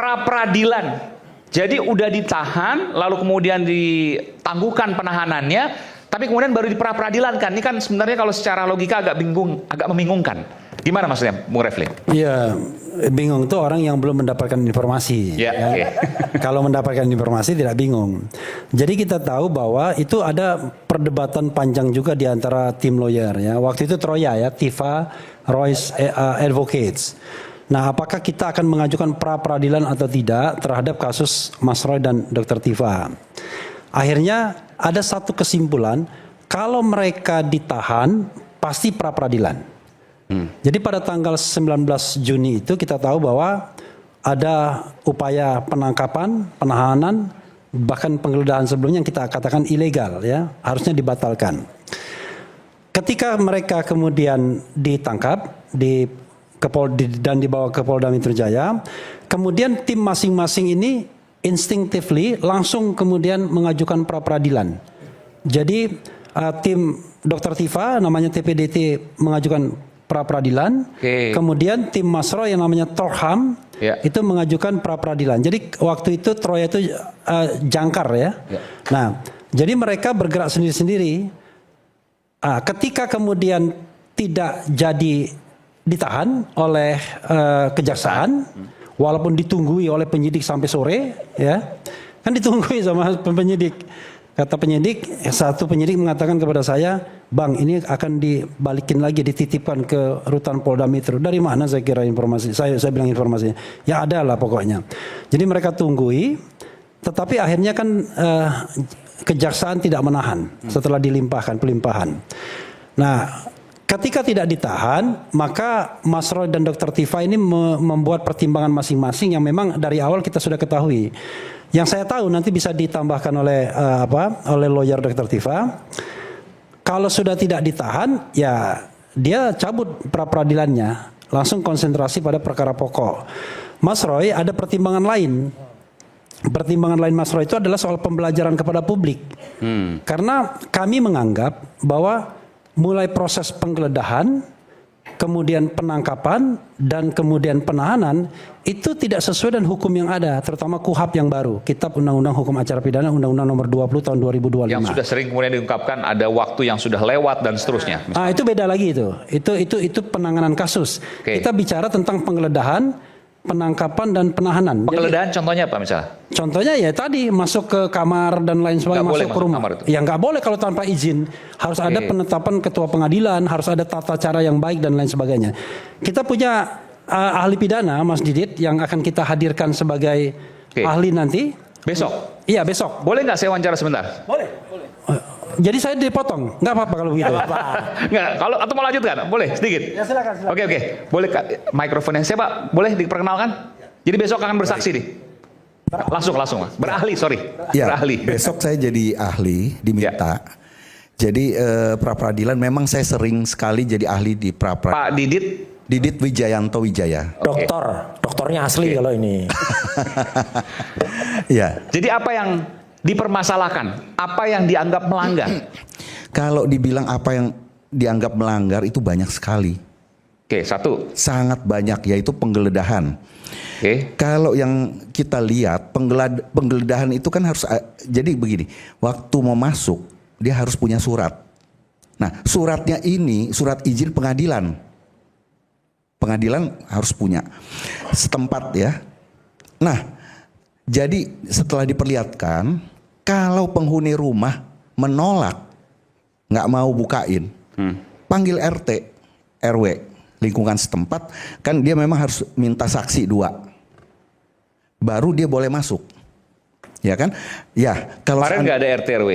pra-peradilan. Jadi udah ditahan, lalu kemudian ditangguhkan penahanannya, tapi kemudian baru di pra-peradilan kan. Ini kan sebenarnya kalau secara logika agak bingung, agak membingungkan. Gimana maksudnya, Bung Refli? Iya, bingung itu orang yang belum mendapatkan informasi. Ya, ya. okay. Kalau mendapatkan informasi tidak bingung. Jadi kita tahu bahwa itu ada perdebatan panjang juga di antara tim lawyer ya. Waktu itu Troya ya, Tifa Royce Advocates. Nah, apakah kita akan mengajukan pra-peradilan atau tidak terhadap kasus Mas Roy dan Dr. Tifa? Akhirnya ada satu kesimpulan, kalau mereka ditahan pasti pra-peradilan. Jadi pada tanggal 19 Juni itu kita tahu bahwa ada upaya penangkapan, penahanan, bahkan penggeledahan sebelumnya yang kita katakan ilegal ya, harusnya dibatalkan. Ketika mereka kemudian ditangkap dan dibawa ke Polda Metro Jaya, kemudian tim masing-masing ini instinctively langsung kemudian mengajukan pra-peradilan. Jadi tim Dr. Tifa namanya TPDT mengajukan pra-peradilan, kemudian tim Mas Roy yang namanya Torham itu mengajukan pra-peradilan. Jadi waktu itu Troya itu jangkar ya. Nah, jadi mereka bergerak sendiri-sendiri. Ketika kemudian tidak jadi ditahan oleh kejaksaan, walaupun ditunggui oleh penyidik sampai sore, ya kan ditunggui sama penyidik. Kata penyidik, satu penyidik mengatakan kepada saya, Bang, ini akan dibalikin lagi, dititipkan ke rutan Polda Metro. Dari mana saya kira informasi? Saya bilang informasinya. Ya ada lah pokoknya. Jadi mereka tunggui, tetapi akhirnya kan kejaksaan tidak menahan setelah dilimpahkan pelimpahan. Nah, ketika tidak ditahan, maka Mas Roy dan Dr. Tifa ini membuat pertimbangan masing-masing yang memang dari awal kita sudah ketahui. Yang saya tahu nanti bisa ditambahkan oleh oleh lawyer Dr. Tifa. Kalau sudah tidak ditahan, ya dia cabut pra-peradilannya, langsung konsentrasi pada perkara pokok. Mas Roy ada pertimbangan lain. Pertimbangan lain Mas Roy itu adalah soal pembelajaran kepada publik. Karena kami menganggap bahwa mulai proses penggeledahan, kemudian penangkapan, dan kemudian penahanan itu tidak sesuai dengan hukum yang ada, terutama KUHP yang baru, Kitab Undang-Undang Hukum Acara Pidana Undang-Undang Nomor 20 Tahun 2025. Yang sudah sering kemudian diungkapkan ada waktu yang sudah lewat dan seterusnya. Itu beda lagi itu. Itu penanganan kasus. Kita bicara tentang penggeledahan, penangkapan dan penahanan. Penggeledahan contohnya apa misalnya? Contohnya ya tadi masuk ke kamar dan lain sebagainya, masuk ke rumah. Ya nggak boleh kalau tanpa izin. Harus ada penetapan ketua pengadilan, harus ada tata cara yang baik dan lain sebagainya. Kita punya ahli pidana, Mas Didit, yang akan kita hadirkan sebagai ahli nanti. Besok? Iya besok. Boleh nggak saya wawancara sebentar? Boleh. Jadi saya dipotong, nggak apa-apa kalau begitu. Nggak, kalau atau mau lanjutkan? Boleh sedikit. Ya silakan. Oke. Boleh mikrofonnya saya Pak? Boleh diperkenalkan? Jadi besok akan bersaksi nih. Langsung. Berahli, sorry. Ya, berahli. besok saya jadi ahli, diminta. Jadi pra-peradilan memang saya sering sekali jadi ahli di pra-peradilan. Pak Didit Wijayanto Wijaya. Doktornya asli kalau ini. Ya. Jadi apa yang dipermasalahkan? Apa yang dianggap melanggar? Kalau dibilang apa yang dianggap melanggar itu banyak sekali. Satu. Sangat banyak, yaitu penggeledahan. Kalau yang kita lihat penggeledahan itu kan harus, jadi begini, waktu mau masuk dia harus punya surat. Nah, suratnya ini surat izin pengadilan. Pengadilan harus punya setempat ya. Nah, jadi setelah diperlihatkan, kalau penghuni rumah menolak, nggak mau bukain, panggil RT, RW, lingkungan setempat, kan dia memang harus minta saksi 2, baru dia boleh masuk, ya kan? Ya, kalau kemarin nggak ada RT RW.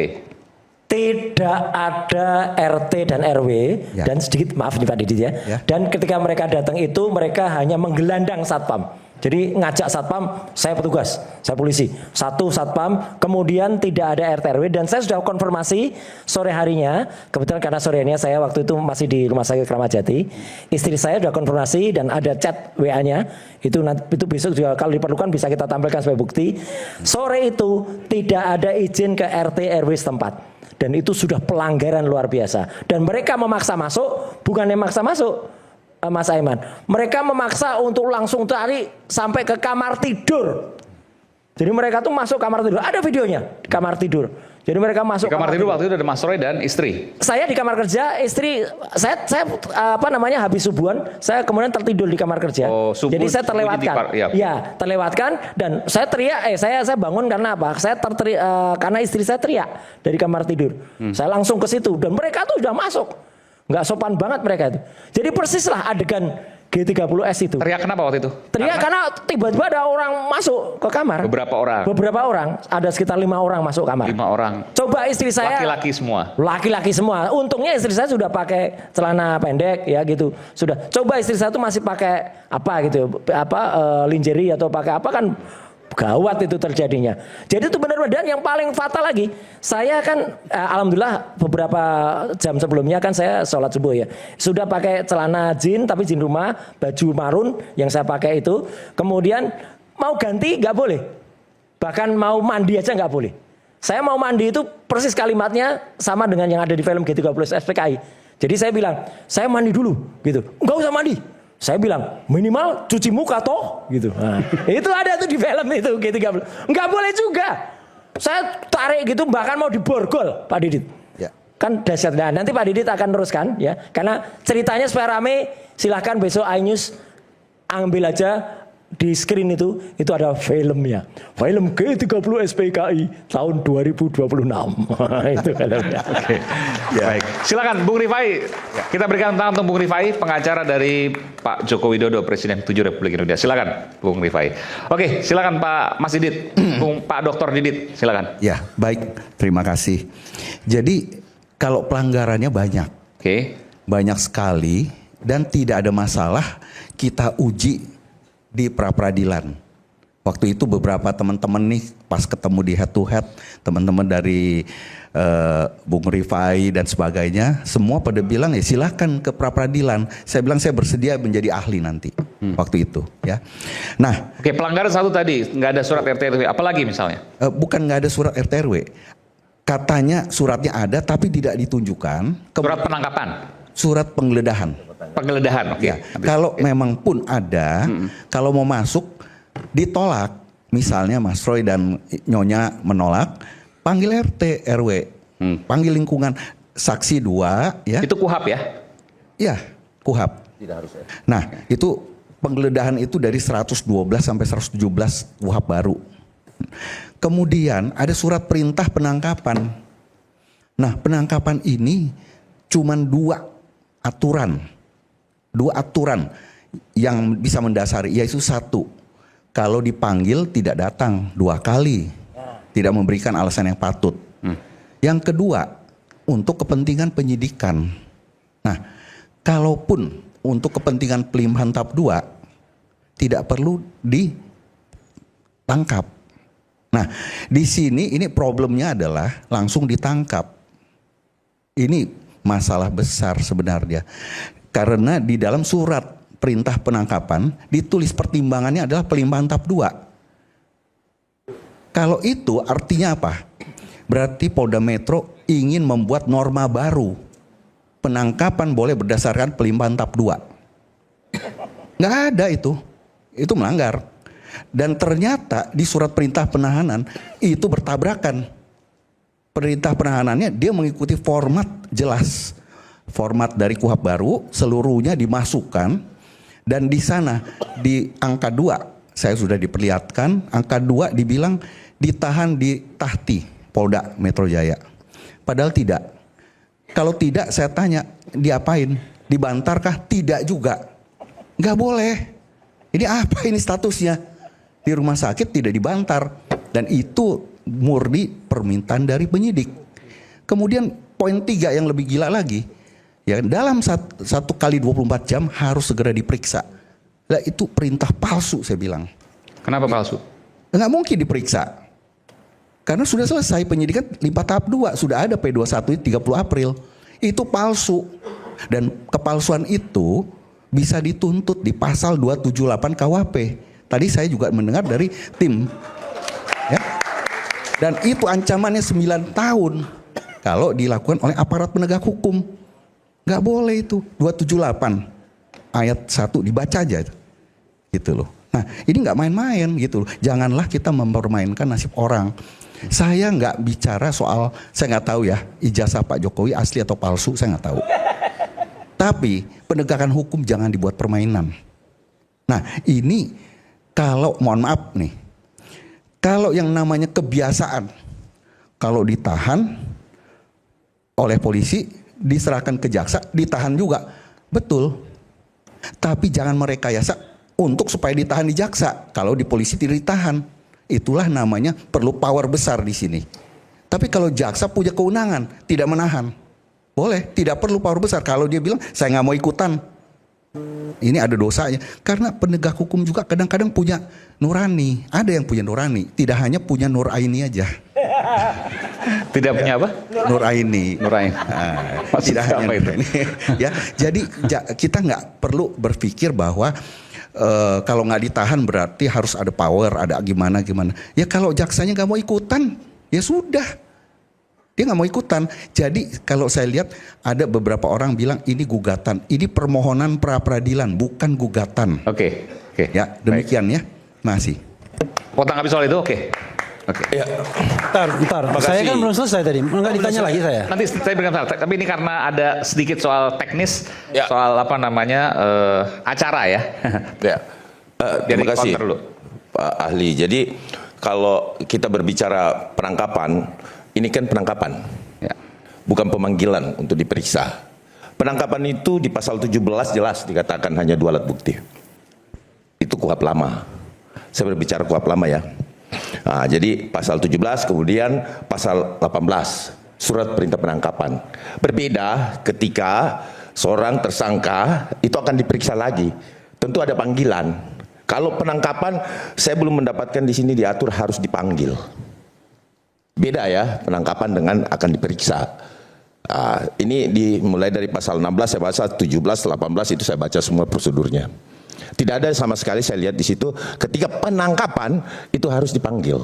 Tidak ada RT dan RW dan sedikit maaf nih Pak Didit ya. Dan ketika mereka datang itu mereka hanya menggelandang satpam. Jadi ngajak satpam, saya petugas, saya polisi. Satu satpam, kemudian tidak ada RT RW dan saya sudah konfirmasi sore harinya. Kebetulan karena sore harinya saya waktu itu masih di Rumah Sakit Kramat Jati. Istri saya sudah konfirmasi dan ada chat WA-nya. Itu besok juga kalau diperlukan bisa kita tampilkan sebagai bukti. Sore itu tidak ada izin ke RT RW setempat. Dan itu sudah pelanggaran luar biasa. Dan mereka memaksa masuk, bukan yang maksa masuk. Mas Aiman. Mereka memaksa untuk langsung cari sampai ke kamar tidur. Jadi mereka tuh masuk kamar tidur. Ada videonya di kamar tidur. Jadi mereka masuk di kamar tidur waktu itu ada Mas Roy dan istri. Saya di kamar kerja, istri saya habis subuhan, saya kemudian tertidur di kamar kerja. Oh, subuh, jadi saya terlewatkan. Ya, terlewatkan dan saya teriak, saya bangun karena apa? Saya karena istri saya teriak dari kamar tidur. Saya langsung ke situ dan mereka tuh sudah masuk. Nggak sopan banget mereka itu. Jadi persislah adegan G30S itu. Teriak kenapa waktu itu? Teriak karena tiba-tiba ada orang masuk ke kamar. Beberapa orang. Ada sekitar 5 orang masuk kamar. 5 orang. Coba istri saya. Laki-laki semua. Laki-laki semua. Untungnya istri saya sudah pakai celana pendek ya gitu. Sudah. Coba istri saya tuh masih pakai apa gitu, lingerie atau pakai apa kan. Gawat itu terjadinya. Jadi itu benar-benar, dan yang paling fatal lagi, saya kan alhamdulillah beberapa jam sebelumnya kan saya sholat subuh ya, sudah pakai celana jin tapi jin rumah, baju marun yang saya pakai itu, kemudian mau ganti nggak boleh, bahkan mau mandi aja nggak boleh. Saya mau mandi itu persis kalimatnya sama dengan yang ada di film G30 SPKI. Jadi saya bilang, saya mandi dulu gitu, nggak usah mandi. Saya bilang minimal cuci muka toh gitu. Nah, itu ada tuh di film itu G30. Nggak boleh juga. Saya tarik gitu bahkan mau diborgol Pak Didit. Ya. Kan dahsyat. Nah, nanti Pak Didit akan teruskan ya. Karena ceritanya supaya rame, silahkan besok iNews ambil aja di screen itu ada filmnya. Film G30 SPKI tahun 2026. Itu filmnya. Oke. Ya. Baik. Silakan Bung Rifai. Kita berikan tangan untuk Bung Rifai, pengacara dari Pak Joko Widodo, Presiden ke-7 Republik Indonesia. Silakan Bung Rifai. Oke, silakan Pak Mas Didit, Pak Dr. Didit, silakan. Ya, baik. Terima kasih. Jadi kalau pelanggarannya banyak. Oke. Banyak sekali dan tidak ada masalah kita uji di pra-peradilan. Waktu itu beberapa teman-teman nih pas ketemu di head to head, teman-teman dari Bung Rifai dan sebagainya, semua pada bilang ya silahkan ke pra-peradilan. Saya bilang saya bersedia menjadi ahli nanti waktu itu ya. Nah, oke, pelanggaran satu tadi nggak ada surat RT RW, apalagi misalnya? Bukan nggak ada surat RT RW, katanya suratnya ada tapi tidak ditunjukkan. Surat penangkapan? Surat penggeledahan. Penggeledahan, oke. Ya, kalau memang pun ada, kalau mau masuk ditolak, misalnya Mas Roy dan Nyonya menolak, panggil RT RW, panggil lingkungan, saksi 2, ya. Itu KUHAP ya? Iya, KUHAP. Tidak harus ya. Nah, itu penggeledahan itu dari 112 sampai 117 KUHAP baru. Kemudian ada surat perintah penangkapan. Nah, penangkapan ini cuman 2 aturan yang bisa mendasari, yaitu 1, kalau dipanggil tidak datang 2 kali, tidak memberikan alasan yang patut. Yang kedua, untuk kepentingan penyidikan. Nah, kalaupun untuk kepentingan pelimpahan tahap 2 tidak perlu ditangkap. Nah, di sini ini problemnya adalah langsung ditangkap. Ini masalah besar sebenarnya. Karena di dalam surat perintah penangkapan ditulis pertimbangannya adalah pelimpahan tahap 2. Kalau itu artinya apa? Berarti Polda Metro ingin membuat norma baru. Penangkapan boleh berdasarkan pelimpahan tahap 2. Nggak ada itu. Itu melanggar. Dan ternyata di surat perintah penahanan itu bertabrakan. Perintah penahanannya dia mengikuti format jelas. Format dari KUHAP baru seluruhnya dimasukkan, dan di sana di angka 2 saya sudah diperlihatkan, angka 2 dibilang ditahan di Tahti Polda Metro Jaya. Padahal tidak. Kalau tidak saya tanya diapain? Dibantarkah? Tidak juga. Nggak boleh. Ini apa ini statusnya? Di rumah sakit tidak dibantar, dan itu murni permintaan dari penyidik. Kemudian poin 3 yang lebih gila lagi. Ya, dalam 1 kali 24 jam harus segera diperiksa. Lah itu perintah palsu saya bilang. Kenapa palsu? Nggak mungkin diperiksa. Karena sudah selesai penyidikan limpah tahap 2. Sudah ada P21 30 April. Itu palsu. Dan kepalsuan itu bisa dituntut di pasal 278 KUHP. Tadi saya juga mendengar dari tim. Ya. Dan itu ancamannya 9 tahun. Kalau dilakukan oleh aparat penegak hukum. Nggak boleh itu 278. ayat 1 dibaca aja gitu loh. Nah ini nggak main-main gitu loh. Janganlah kita mempermainkan nasib orang. Saya nggak bicara soal, saya nggak tahu ya ijazah Pak Jokowi asli atau palsu, saya nggak tahu. Tapi penegakan hukum jangan dibuat permainan. Nah ini kalau mohon maaf nih, kalau yang namanya kebiasaan, kalau ditahan oleh polisi, diserahkan ke jaksa, ditahan juga, betul. Tapi jangan merekayasa untuk supaya ditahan di jaksa. Kalau di polisi tidak ditahan, itulah namanya perlu power besar di sini. Tapi kalau jaksa punya kewenangan tidak menahan, boleh, tidak perlu power besar. Kalau dia bilang saya nggak mau ikutan, ini ada dosanya. Karena penegak hukum juga kadang-kadang punya nurani. Ada yang punya nurani, tidak hanya punya nur aini aja. Tidak punya apa? Nur aini. Nur aini. Nah, tidak hanya nur aini. Ya, jadi kita nggak perlu berpikir bahwa kalau nggak ditahan berarti harus ada power, ada gimana. Ya kalau jaksanya nggak mau ikutan, ya sudah. Dia nggak mau ikutan. Jadi kalau saya lihat ada beberapa orang bilang ini gugatan, ini permohonan pra peradilan, bukan gugatan. Oke. Ya demikian ya. Masih. Potong habis soal itu, oke. Ya. Bentar. Saya kan belum selesai tadi. Enggak ditanya lagi saya. Nanti saya berikan salah. Tapi ini karena ada sedikit soal teknis, Ya. soal apa namanya acara ya. Ya. Terima Jadi kasih counter dulu. Pak Ahli. Jadi kalau kita berbicara penangkapan, ini kan penangkapan, Ya. bukan pemanggilan untuk diperiksa. Penangkapan itu di pasal 17 jelas dikatakan hanya 2 alat bukti. Itu KUHP lama. Saya berbicara KUHP lama ya. Nah, jadi pasal 17 kemudian pasal 18 surat perintah penangkapan. Berbeda ketika seorang tersangka itu akan diperiksa lagi. Tentu ada panggilan. Kalau penangkapan saya belum mendapatkan di sini diatur harus dipanggil. Beda ya penangkapan dengan akan diperiksa. Ini dimulai dari pasal 16 saya baca, 17, 18 itu saya baca semua prosedurnya. Tidak ada sama sekali saya lihat di situ ketika penangkapan itu harus dipanggil.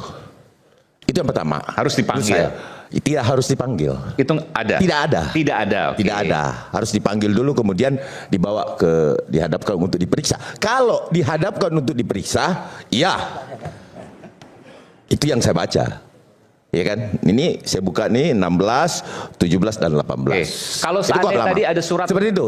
Itu yang pertama. Harus dipanggil. Tidak harus dipanggil. Itu ada. Tidak ada. Tidak ada. Oke. Tidak ada. Harus dipanggil dulu kemudian dihadapkan untuk diperiksa. Kalau dihadapkan untuk diperiksa, ya. Itu yang saya baca. Ya kan? Ini saya buka nih 16, 17 dan 18. Oke. Kalau seandainya tadi ada surat seperti itu.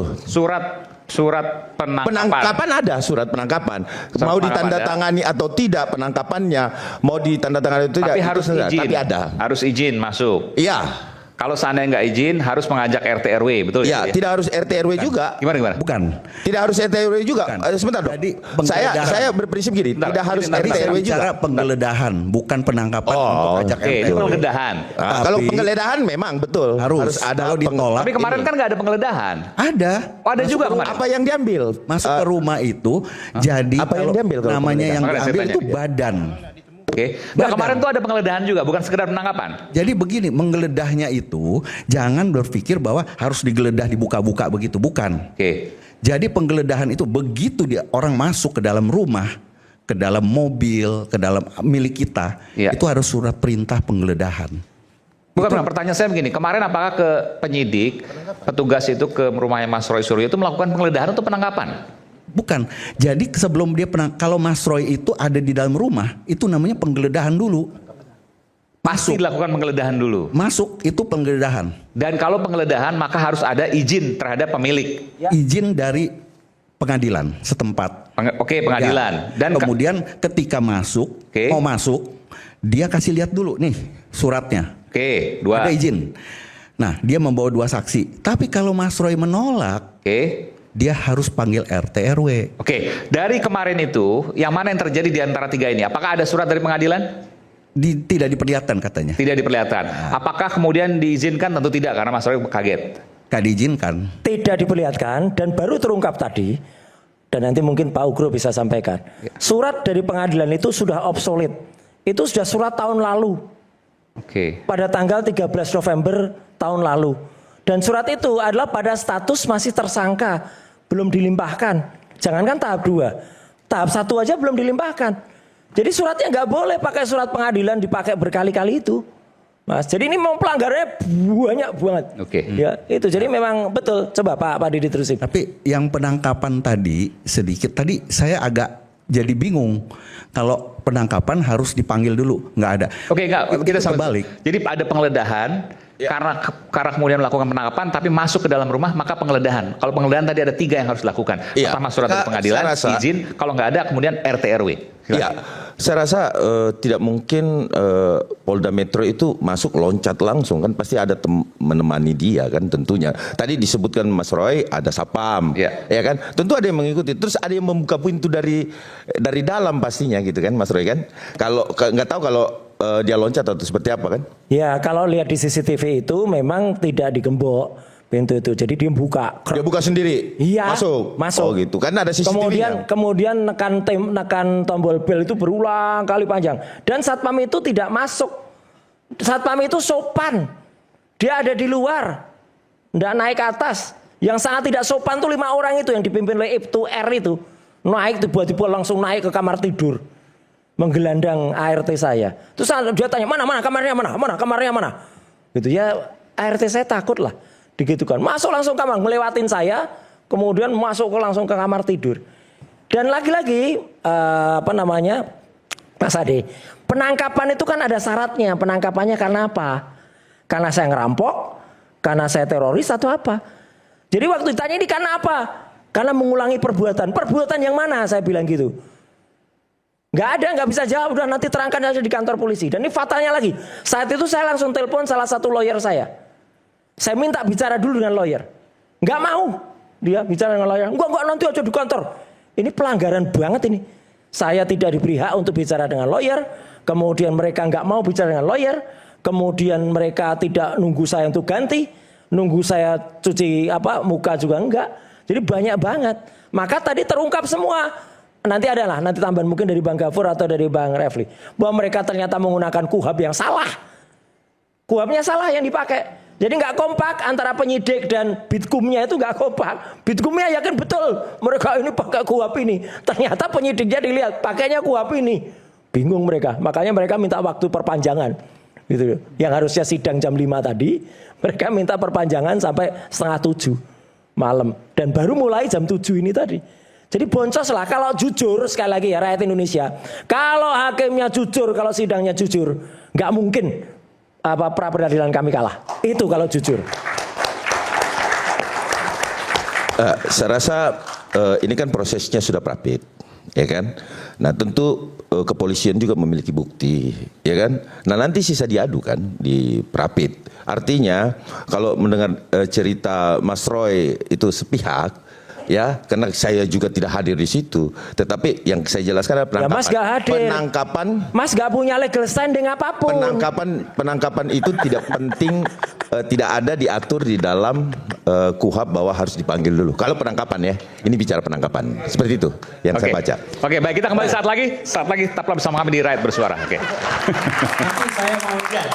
Surat penangkapan. Penangkapan ada surat penangkapan. Mau ditandatangani atau tidak penangkapannya, mau ditandatangani atau tidak. Tapi harus izin. Tapi ada. Harus izin masuk. Iya. Kalau seandainya nggak izin, harus mengajak RT RW, betul Ya, ya? tidak harus RT RW juga. Gimana? Bukan. Tidak harus RT RW juga. Sebentar dong. Jadi Saya berprinsip gini, tidak harus RT RW juga. Bicara penggeledahan, bukan penangkapan untuk ajak Oke, RT itu RW. penggeledahan. Kalau penggeledahan memang betul Harus ada. kalau ditolak. Tapi kemarin kan nggak ada penggeledahan. Ada. Oh, ada juga kemarin. Apa yang diambil? Masuk ke rumah itu, jadi Apa yang kalau diambil kalau namanya yang penggeledahan? diambil Makanya itu saya tanya. badan. Oke. Nah, kemarin tuh ada penggeledahan juga, bukan sekedar penangkapan. Jadi begini, menggeledahnya itu jangan berpikir bahwa harus digeledah dibuka-buka begitu, bukan. Oke. Jadi penggeledahan itu begitu orang masuk ke dalam rumah, ke dalam mobil, ke dalam milik kita, Iya. itu harus surat perintah penggeledahan. Bukan, pertanyaan saya begini, kemarin apakah ke penyidik, petugas itu ke rumahnya Mas Roy Suryo itu melakukan penggeledahan untuk penangkapan? Bukan. Jadi sebelum dia kalau Mas Roy itu ada di dalam rumah, itu namanya penggeledahan dulu. Pasti dilakukan penggeledahan dulu. Masuk itu penggeledahan. Dan kalau penggeledahan maka harus ada izin terhadap pemilik. Izin dari pengadilan setempat. Oke, pengadilan. Ya. Dan kemudian ketika masuk, Oke. mau masuk, dia kasih lihat dulu nih suratnya. Oke, 2. Ada izin. Nah, dia membawa 2 saksi. Tapi kalau Mas Roy menolak, Oke. dia harus panggil RT RW. Oke, dari kemarin itu yang mana yang terjadi di antara 3 ini? Apakah ada surat dari pengadilan? Tidak diperlihatkan katanya. Tidak diperlihatkan. Apakah kemudian diizinkan? Tentu tidak karena Mas Roy kaget. Gak diizinkan. Tidak diperlihatkan dan baru terungkap tadi. Dan nanti mungkin Pak Ugro bisa sampaikan. Surat dari pengadilan itu sudah obsolete. Itu sudah surat tahun lalu. Oke. Pada tanggal 13 November tahun lalu. Dan surat itu adalah pada status masih tersangka. Belum dilimpahkan. Jangankan tahap 2. Tahap 1 aja belum dilimpahkan. Jadi suratnya nggak boleh pakai surat pengadilan dipakai berkali-kali itu. Mas. Jadi ini memang pelanggarannya banyak banget. Oke. Ya, itu. Jadi memang betul. Coba Pak Didi terusin. Tapi yang penangkapan tadi sedikit tadi saya agak jadi bingung. Kalau penangkapan harus dipanggil dulu, nggak ada. Oke, enggak, kita sama balik. Jadi ada penggeledahan karena kemudian melakukan penangkapan tapi masuk ke dalam rumah maka penggeledahan. Kalau penggeledahan tadi ada 3 yang harus dilakukan. Iya. Pertama surat dari pengadilan, Saya rasa- izin, kalau nggak ada kemudian RT RW. Iya, saya rasa tidak mungkin Polda Metro itu masuk loncat langsung, kan pasti ada menemani dia kan tentunya. Tadi disebutkan Mas Roy ada sapam, Iya. ya kan? Tentu ada yang mengikuti. Terus ada yang membuka pintu dari dalam pastinya gitu kan, Mas Roy kan? Kalau nggak tahu kalau dia loncat atau seperti apa kan? Ya, kalau lihat di CCTV itu memang tidak digembok pintu itu. Jadi dia buka. Dia buka sendiri. Iya, Masuk. masuk. Oh gitu. Karena ada CCTV-nya. Kemudian nekan tombol bel itu berulang kali panjang. Dan satpam itu tidak masuk. Satpam itu sopan. Dia ada di luar. Nggak naik ke atas. Yang sangat tidak sopan tuh 5 orang itu yang dipimpin oleh Ibtu R itu. Naik tiba-tiba langsung naik ke kamar tidur. Menggelandang ART saya. Terus dia tanya, mana kamarnya mana? Mana kamarnya mana? Gitu ya, ART saya takut lah. Digitukan. Masuk langsung kamar, melewatin saya, kemudian masuk langsung ke kamar tidur. Dan lagi-lagi Mas Ade, penangkapan itu kan ada syaratnya. Penangkapannya karena apa? Karena saya ngerampok, karena saya teroris atau apa? Jadi waktu ditanya ini karena apa? Karena mengulangi perbuatan. Perbuatan yang mana? Saya bilang gitu. Nggak ada, nggak bisa jawab. Udah nanti terangkan aja di kantor polisi. Dan ini fatalnya lagi. Saat itu saya langsung telepon salah satu lawyer saya. Saya minta bicara dulu dengan lawyer. Nggak mau dia bicara dengan lawyer. Enggak, nanti aja di kantor. Ini pelanggaran banget ini. Saya tidak diberi hak untuk bicara dengan lawyer. Kemudian mereka nggak mau bicara dengan lawyer. Kemudian mereka tidak nunggu saya untuk ganti. Nunggu saya cuci muka juga enggak. Jadi banyak banget. Maka tadi terungkap semua. Nanti adalah nanti tambahan mungkin dari Bang Gafur atau dari Bang Refli. Bahwa mereka ternyata menggunakan kuhab yang salah. Kuhabnya salah yang dipakai. Jadi nggak kompak antara penyidik dan bitkumnya itu nggak kompak. Bitkumnya yakin betul mereka ini pakai kuhab ini. Ternyata penyidiknya dilihat pakainya kuhab ini. Bingung mereka. Makanya mereka minta waktu perpanjangan. Gitu. Yang harusnya sidang jam 5 tadi, mereka minta perpanjangan sampai 6:30 malam. Dan baru mulai jam 7 ini tadi. Jadi boncos lah. Kalau jujur, sekali lagi ya rakyat Indonesia. Kalau hakimnya jujur, kalau sidangnya jujur, nggak mungkin pra peradilan kami kalah. Itu kalau jujur. Saya rasa ini kan prosesnya sudah rapid, ya kan? Nah tentu kepolisian juga memiliki bukti, ya kan? Nah nanti sisa diadu kan di rapid. Artinya kalau mendengar cerita Mas Roy itu sepihak, ya, karena saya juga tidak hadir di situ. Tetapi yang saya jelaskan adalah penangkapan. Ya, Mas gak hadir. Penangkapan. Mas gak punya legal standing apapun. Penangkapan itu tidak penting, tidak ada diatur di dalam KUHAP bahwa harus dipanggil dulu. Kalau penangkapan ya, ini bicara penangkapan. Seperti itu yang saya baca. Oke, baik, kita kembali saat lagi tetaplah bersama kami di Rakyat Bersuara. Oke. Nanti saya mau lihat.